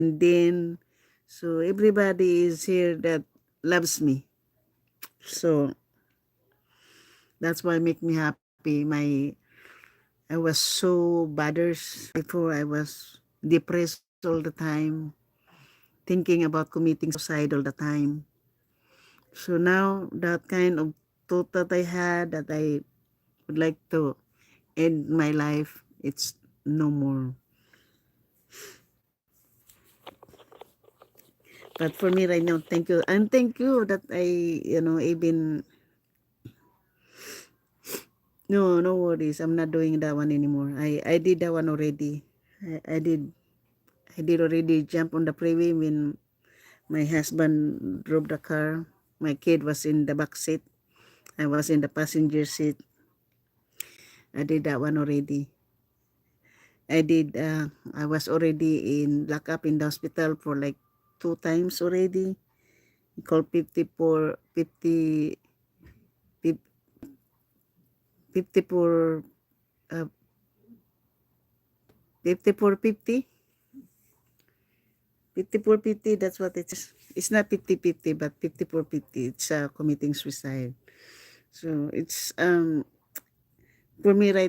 then so everybody is here that loves me. So that's why make me happy. I was so bothers before. I was depressed all the time, thinking about committing suicide all the time. So now that kind of thought that I had, that I would like to end my life, it's no more. But for me right now, thank you. And thank you that even, no worries. I'm not doing that one anymore. I did that one already. I did already jump on the freeway when my husband drove the car. My kid was in the back seat. I was in the passenger seat. I did that one already. I was already in locked up in the hospital for like 2 times already. Called 54, 50, 54, uh, 5450. 5450, that's what it is. It's not 5050, but 5450. It's committing suicide. So it's for me right